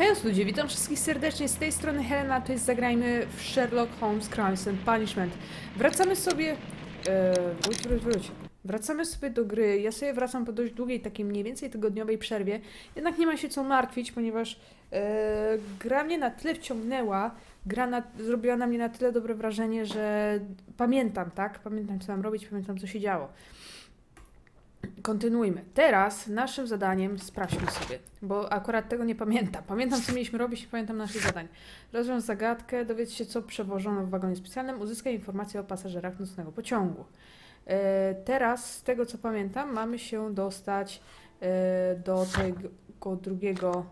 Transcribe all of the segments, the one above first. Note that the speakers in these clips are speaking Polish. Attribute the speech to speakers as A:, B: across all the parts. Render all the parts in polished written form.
A: Hej ludzie, witam wszystkich serdecznie, z tej strony Helena, to jest Zagrajmy w Sherlock Holmes Crimes and Punishment. Wracamy sobie... wróć. Wracamy sobie do gry, ja sobie wracam po dość długiej, takiej mniej więcej tygodniowej przerwie. Jednak nie ma się co martwić, ponieważ gra mnie na tyle wciągnęła, zrobiła na mnie na tyle dobre wrażenie, że pamiętam, tak? Pamiętam co mam robić, pamiętam co się działo. Kontynuujmy. Teraz naszym zadaniem sprawdźmy sobie, bo akurat tego nie pamiętam. Pamiętam, co mieliśmy robić, nie pamiętam naszych zadań. Rozwiąż zagadkę, dowiedz się, co przewożono w wagonie specjalnym, uzyskaj informacje o pasażerach nocnego pociągu. Teraz, z tego co pamiętam, mamy się dostać do tego drugiego...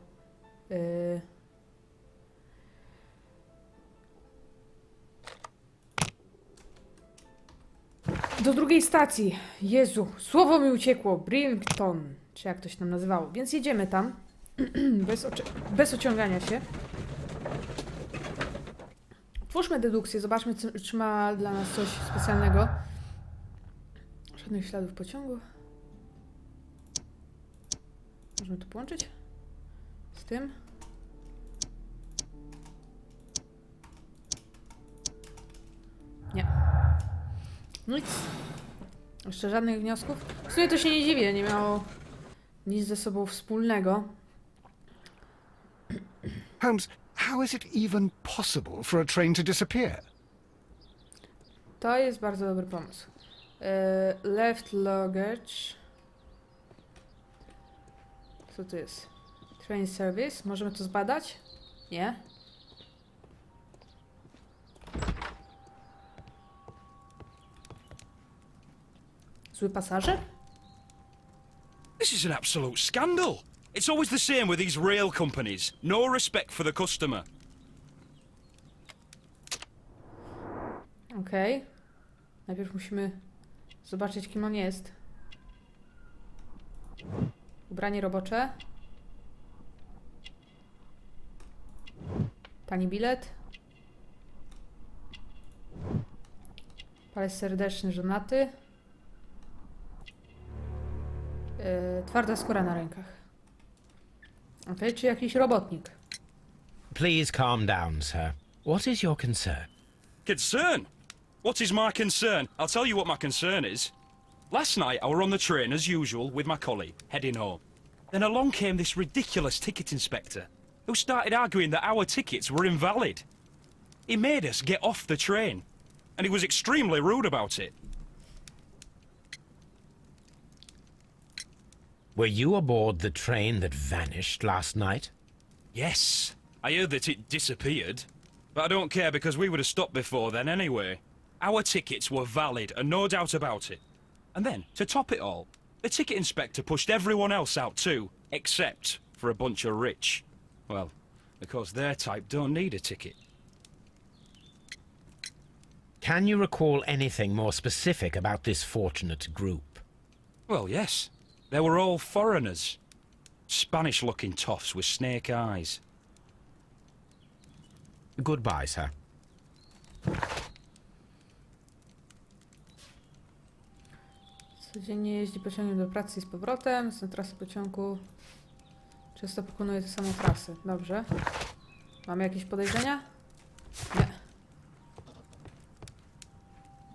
A: do drugiej stacji. Jezu, słowo mi uciekło. Bridlington, czy jak to się tam nazywało. Więc jedziemy tam. bez ociągania się. Twórzmy dedukcję, zobaczmy, czy ma dla nas coś specjalnego. Żadnych śladów pociągu. Możemy to połączyć z tym. Nie. Nic. Jeszcze żadnych wniosków. W sumie to się nie dziwię, nie miało nic ze sobą wspólnego.
B: Holmes, how is it even possible for a train to disappear?
A: To jest bardzo dobry pomysł. Left luggage. Co to jest? Train service. Możemy to zbadać? Nie. Zły pasażer?
C: This is an absolute scandal. It's always the same with these rail companies. No respect for the customer.
A: Okej. Najpierw musimy zobaczyć, kim on jest. Ubranie robocze. Tani bilet. Palec serdeczny, żonaty. Twarda skóra na rękach. Okej, czy jakiś robotnik.
D: Please calm down, sir. What is your concern?
C: Concern? What is my concern? I'll tell you what my concern is. Last night I were on the train as usual with my colleague, heading home. Then along came this ridiculous ticket inspector, who started arguing that our tickets were invalid. He made us get off the train, and he was extremely rude about it.
D: Were you aboard the train that vanished last night?
C: Yes, I heard that it disappeared. But I don't care because we would have stopped before then anyway. Our tickets were valid and no doubt about it. And then, to top it all, the ticket inspector pushed everyone else out too, except for a bunch of rich. Well, because their type don't need a ticket.
D: Can you recall anything more specific about this fortunate group?
C: Well, yes. They were all foreigners. Spanish-looking toffs with snake eyes.
D: Goodbye, sir.
A: Codziennie jeździ pociągiem do pracy i z powrotem. Są trasy pociągu. Często pokonuje tę samą trasę. Dobrze. Mamy jakieś podejrzenia? Nie.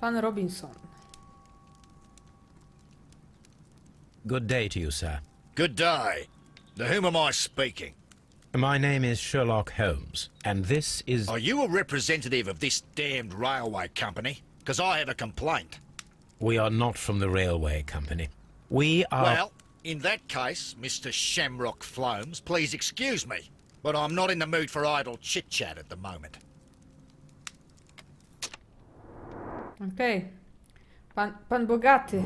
A: Pan Robinson.
D: Good day to you, sir.
E: Good day. To whom am I speaking?
D: My name is Sherlock Holmes, and this is...
E: Are you a representative of this damned railway company? Because I have a complaint.
D: We are not from the railway company. We are...
E: Well, in that case, Mr. Shamrock Flomes, please excuse me, but I'm not in the mood for idle chit-chat at the moment.
A: Okej. Pan bogaty.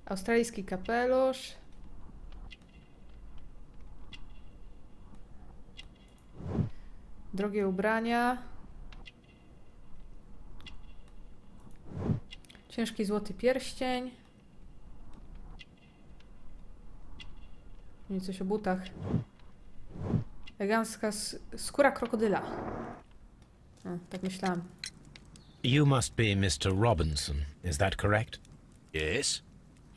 A: Australijski kapelusz. Drogie ubrania. Ciężki złoty pierścień. I coś o butach. Elegancka skóra krokodyla. O, tak myślałam.
D: You must be Mr. Robinson, is that correct?
E: Yes?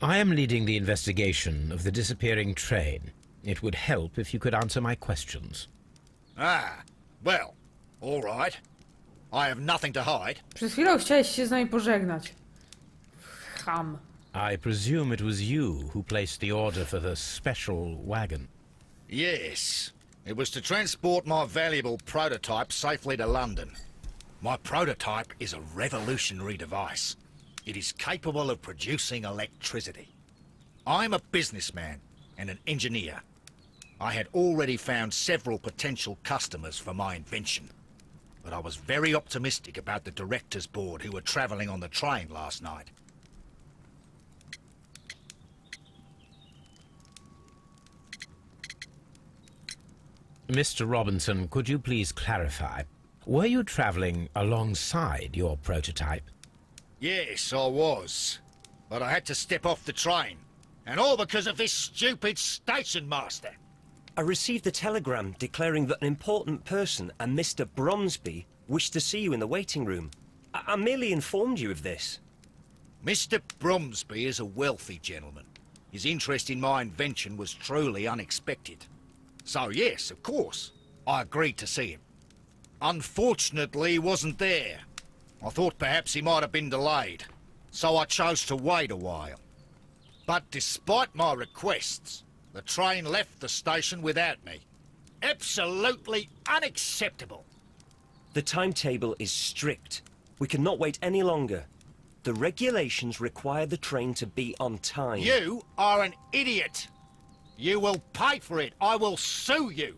D: I am leading the investigation of the disappearing train. It would help if you could answer my questions.
E: Ah, well, all right. I have nothing to hide.
A: Przed chwilą chciałeś się z nami pożegnać. Ham.
D: I presume it was you who placed the order for the special wagon.
E: Yes. It was to transport my valuable prototype safely to London. My prototype is a revolutionary device. It is capable of producing electricity. I'm a businessman and an engineer. I had already found several potential customers for my invention, but I was very optimistic about the directors' board who were travelling on the train last night.
D: Mr. Robinson, could you please clarify? Were you travelling alongside your prototype?
E: Yes, I was. But I had to step off the train. And all because of this stupid station master.
F: I received a telegram declaring that an important person, a Mr. Bromsby, wished to see you in the waiting room. I merely informed you of this.
E: Mr. Bromsby is a wealthy gentleman. His interest in my invention was truly unexpected. So yes, of course, I agreed to see him. Unfortunately, he wasn't there. I thought perhaps he might have been delayed, so I chose to wait a while. But despite my requests, the train left the station without me. Absolutely unacceptable.
F: The timetable is strict. We cannot wait any longer. The regulations require the train to be on time.
E: You are an idiot. You will pay for it. I will sue you.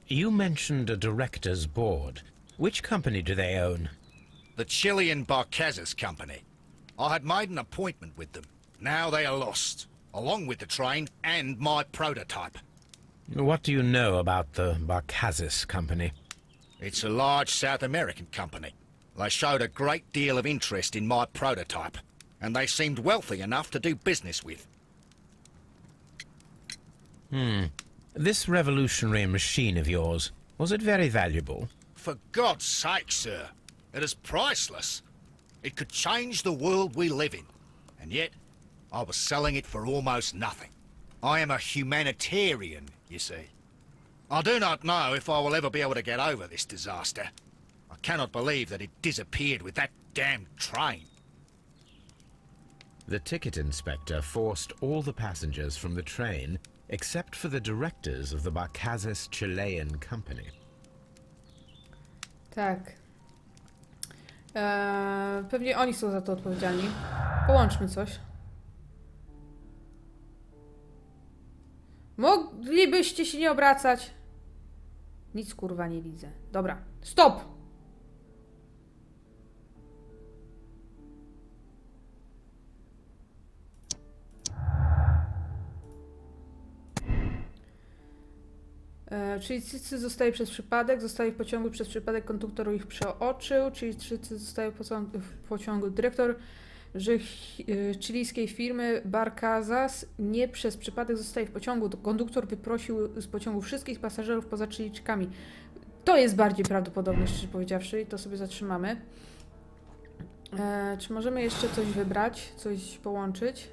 D: You mentioned a director's board. Which company do they own?
E: The Chilean Barcazas Company. I had made an appointment with them. Now they are lost, along with the train and my prototype.
D: What do you know about the Barcazas Company?
E: It's a large South American company. They showed a great deal of interest in my prototype, and they seemed wealthy enough to do business with.
D: This revolutionary machine of yours, was it very valuable?
E: For God's sake, sir, it is priceless. It could change the world we live in, and yet I was selling it for almost nothing. I am a humanitarian, you see. I do not know if I will ever be able to get over this disaster. I cannot believe that it disappeared with that damned train.
D: The ticket inspector forced all the passengers from the train except for the directors of the Barcazas Chilean Company.
A: Tak. Pewnie oni są za to odpowiedzialni. Połączmy coś. Moglibyście się nie obracać? Nic kurwa nie widzę. Dobra. Stop! Czyli wszyscy zostali przez przypadek, zostali w pociągu przez przypadek, konduktor ich przeoczył, czyli wszyscy zostali w pociągu. Dyrektor chilijskiej firmy Barcazas nie przez przypadek zostali w pociągu. Konduktor wyprosił z pociągu wszystkich pasażerów poza Chilijczykami. To jest bardziej prawdopodobne, szczerze powiedziawszy, i to sobie zatrzymamy. Czy możemy jeszcze coś wybrać, coś połączyć?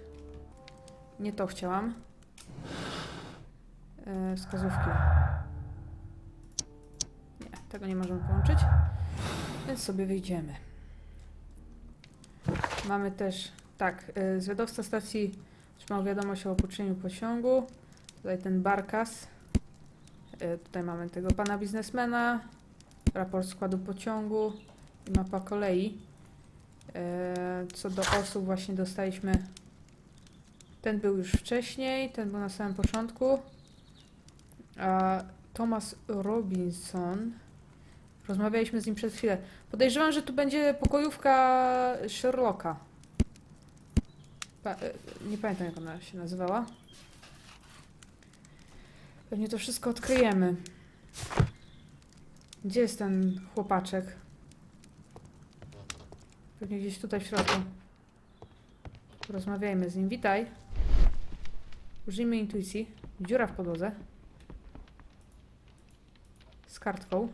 A: Nie to chciałam. Wskazówki. Nie, tego nie możemy połączyć, więc sobie wyjdziemy. Mamy też, tak, zwiadowca stacji otrzymał wiadomość o opuszczeniu pociągu. Tutaj ten Barkas. Tutaj mamy tego pana biznesmena. Raport składu pociągu i mapa kolei. Co do osób właśnie dostaliśmy. Ten był już wcześniej, ten był na samym początku. Thomas Robinson. Rozmawialiśmy z nim przez chwilę. Podejrzewam, że tu będzie pokojówka Sherlocka. Nie pamiętam, jak ona się nazywała. Pewnie to wszystko odkryjemy. Gdzie jest ten chłopaczek? Pewnie gdzieś tutaj w środku. Rozmawiajmy z nim. Witaj. Użyjmy intuicji. Dziura w podłodze. Z kartką.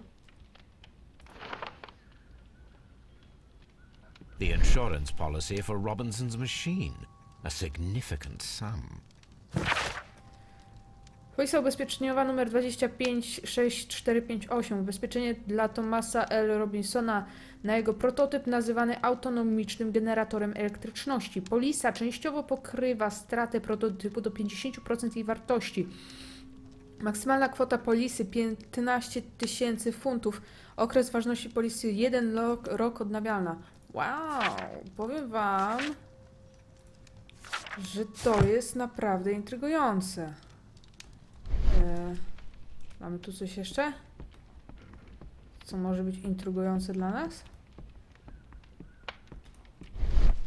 D: The insurance policy for Robinson's machine. A significant sum.
A: Polisa ubezpieczeniowa numer 256458. Ubezpieczenie dla Thomasa L. Robinsona na jego prototyp nazywany autonomicznym generatorem elektryczności. Polisa częściowo pokrywa stratę prototypu do 50% jej wartości. Maksymalna kwota polisy 15 000 funtów. Okres ważności polisy 1 rok odnawialna. Wow, powiem wam, że to jest naprawdę intrygujące. Mamy tu coś jeszcze? Co może być intrygujące dla nas?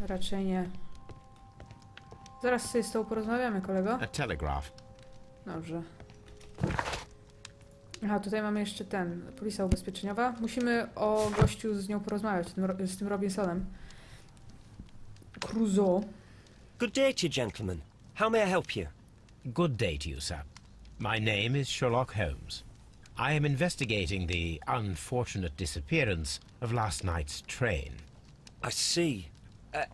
A: Raczej nie. Zaraz sobie z tobą porozmawiamy, kolego.
D: A telegraph.
A: Dobrze. Aha, tutaj mamy jeszcze polisa ubezpieczeniowa. Musimy o gościu z nią porozmawiać, z tym Robinsonem. Crusoe.
F: Good day to you, gentlemen. How may I help you?
D: Good day to you, sir. My name is Sherlock Holmes. I am investigating the unfortunate disappearance of last night's train.
F: I see.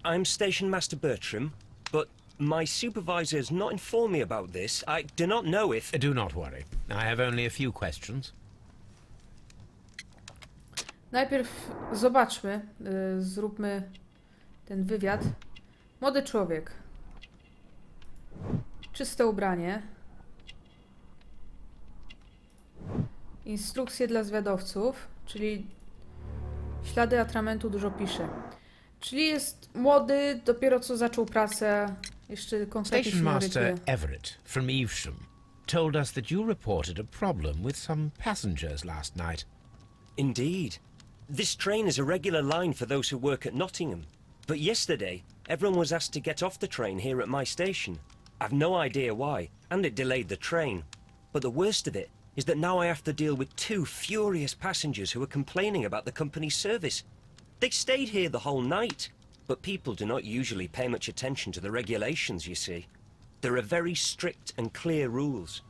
F: I'm Station Master Bertram, but my supervisor has not informed me about this. I do not know if...
D: Do not worry. I have only a few questions.
A: Najpierw zobaczmy, zróbmy ten wywiad. Młody człowiek. Czyste ubranie. Instrukcje dla zwiadowców, czyli ślady atramentu dużo pisze. Czyli jest młody, dopiero co zaczął pracę, jeszcze konkretnie się
D: Station
A: nie
D: Master
A: orientuje.
D: Everett from Evesham told us that you reported a problem with some passengers last night.
F: Indeed. This train is a regular line for those who work at Nottingham. But yesterday, everyone was asked to get off the train here at my station. I've no idea why, and it delayed the train. But the worst of it is that now I have to deal with two furious passengers who are complaining about the company's service. They stayed here the whole night, but people do not usually pay much attention to the regulations, you see. There are very strict and clear rules.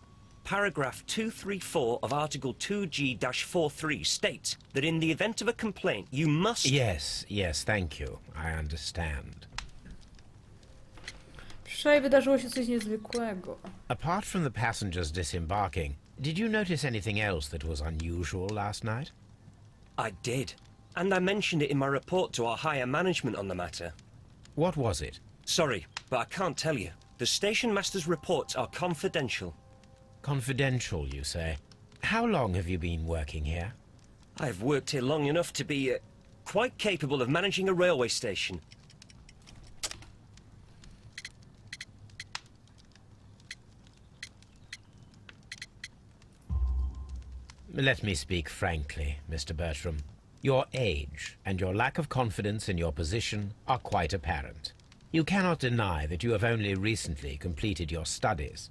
F: Paragraph 234 of Article 2G-43 states that in the event of a complaint, you must...
D: Yes, thank you. I understand.
A: Wczoraj wydarzyło się coś niezwykłego.
D: Apart from the passengers disembarking, did you notice anything else that was unusual last night?
F: I did. And I mentioned it in my report to our higher management on the matter.
D: What was it?
F: Sorry, but I can't tell you. The station master's reports are confidential.
D: Confidential, you say. How long have you been working here?
F: I've worked here long enough to be quite capable of managing a railway station.
D: Let me speak frankly, Mr. Bertram. Your age and your lack of confidence in your position are quite apparent. You cannot deny that you have only recently completed your studies.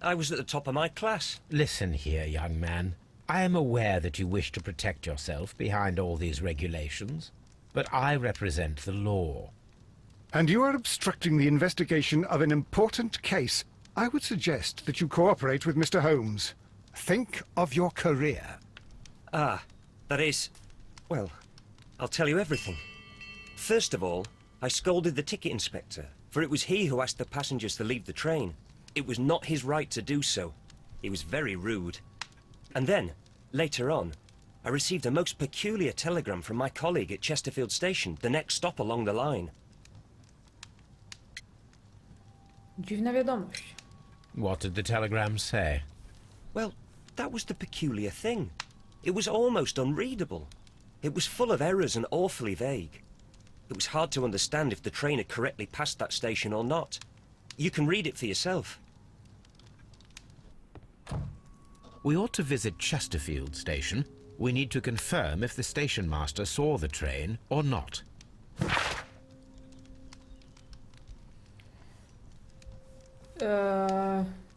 F: I was at the top of my class.
D: Listen here, young man. I am aware that you wish to protect yourself behind all these regulations, but I represent the law.
B: And you are obstructing the investigation of an important case. I would suggest that you cooperate with Mr. Holmes. Think of your career.
F: Ah, that is... Well, I'll tell you everything. First of all, I scolded the ticket inspector, for it was he who asked the passengers to leave the train. It was not his right to do so. He was very rude. And then, later on, I received a most peculiar telegram from my colleague at Chesterfield Station, the next stop along the line.
A: Dziwna wiadomość.
D: What did the telegram say?
F: Well, that was the peculiar thing. It was almost unreadable. It was full of errors and awfully vague. It was hard to understand if the train had correctly passed that station or not. You can read it for yourself.
D: We ought to visit Chesterfield Station. We need to confirm if the station master saw the train or not.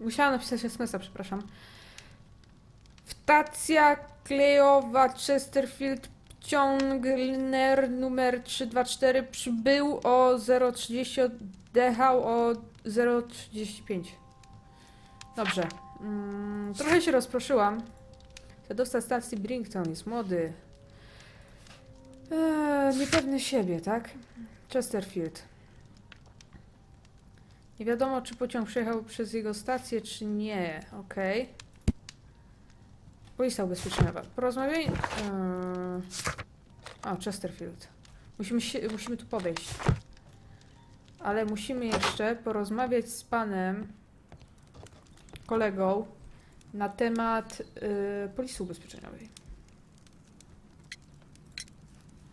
A: Musiałam napisać SMS-a, przepraszam. Stacja klejowa Chesterfield ciągner numer 324 przybył o 0:30, odjechał o 0:35. Dobrze. Trochę się rozproszyłam. Dostać stacji Bridlington jest młody. Niepewny siebie, tak? Chesterfield. Nie wiadomo, czy pociąg przejechał przez jego stację, czy nie. Okej. Polisa ubezpieczeniowa. Porozmawiaj... O, Chesterfield. Musimy tu podejść. Ale musimy jeszcze porozmawiać z panem, kolegą, na temat polisy ubezpieczeniowej.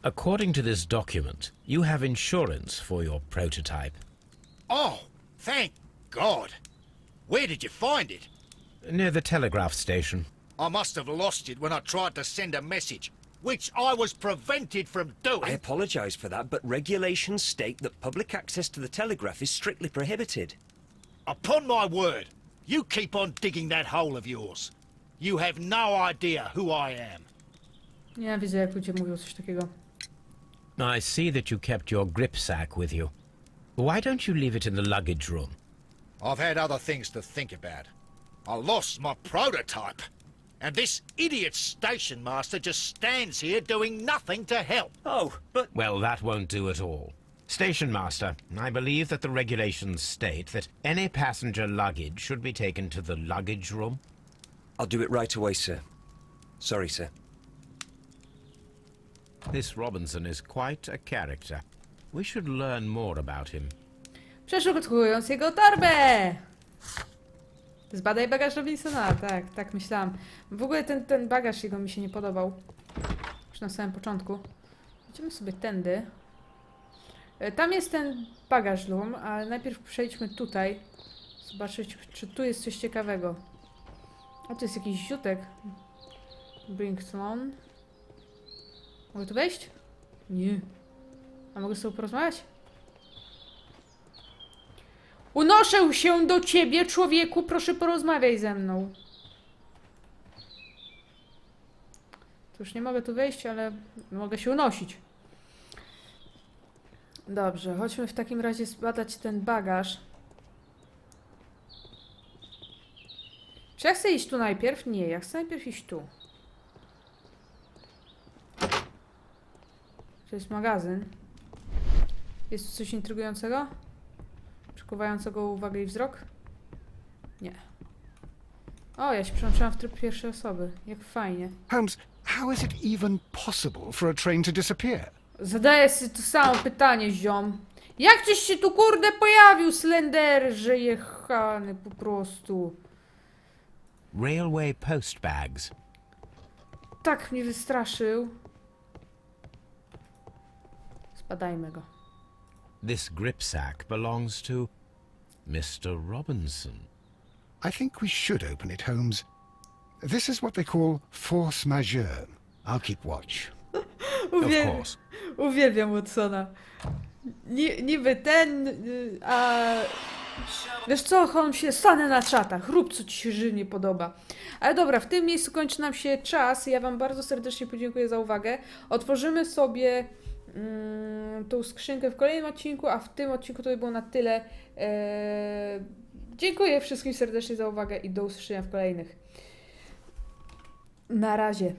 D: According to this document, you have insurance for your prototype.
E: Oh, thank God. Where did you find it?
D: Near the telegraph station.
E: I must have lost it when I tried to send a message, which I was prevented from
F: I
E: doing.
F: apologise for that, but regulations state that public access to the telegraph is strictly prohibited.
E: Upon my word, you keep on digging that hole of yours. You have no idea who I am.
A: Nie widzę, jak ludzie mówią coś takiego.
D: I see that you kept your gripsack with you. Why don't you leave it in the luggage room?
E: I've had other things to think about. I lost my prototype. And this idiot station master just stands here doing nothing to help.
F: Oh, but...
D: Well, that won't do at all. Station master, I believe that the regulations state that any passenger luggage should be taken to the luggage room.
F: I'll do it right away, sir. Sorry, sir.
D: This Robinson is quite a character. We should learn more about him.
A: Przeszukując jego torbę! Zbadaj bagaż Robinsona. Tak myślałam. W ogóle ten bagaż jego mi się nie podobał. Już na samym początku. Idziemy sobie tędy. Tam jest ten bagaż room, ale najpierw przejdźmy tutaj. Zobaczyć, czy tu jest coś ciekawego. A tu jest jakiś ziutek. Bridlington. Mogę tu wejść? Nie. A mogę z tobą porozmawiać? Unoszę się do ciebie, człowieku, proszę porozmawiaj ze mną. To już nie mogę tu wejść, ale mogę się unosić. Dobrze, chodźmy w takim razie zbadać ten bagaż. Czy ja chcę iść tu najpierw? Nie, ja chcę najpierw iść tu. To jest magazyn. Jest tu coś intrygującego? Przykuwającego uwagę i wzrok? Nie. O, ja się przełączyłam w tryb pierwszej osoby. Jak fajnie.
B: Holmes, how is it even possible for a train to disappear?
A: Zadaję sobie to samo pytanie, ziom. Jak tyś się tu kurde pojawił, Slenderze jechany po prostu?
D: Railway post bags.
A: Tak mnie wystraszył. Spadajmy go.
D: This gripsack belongs to Mr. Robinson.
B: I think we should open it, Holmes. This is what they call force majeure. I'll keep watch.
D: Of course.
A: Uwielbiam Watsona. Niby ten, a... Wiesz co, Holmesie, stanę na czatach, rób co ci się żywnie podoba. Ale dobra, w tym miejscu kończy nam się czas. Ja wam bardzo serdecznie podziękuję za uwagę. Otworzymy sobie tą skrzynkę w kolejnym odcinku, a w tym odcinku to by było na tyle. Dziękuję wszystkim serdecznie za uwagę i do usłyszenia w kolejnych. Na razie.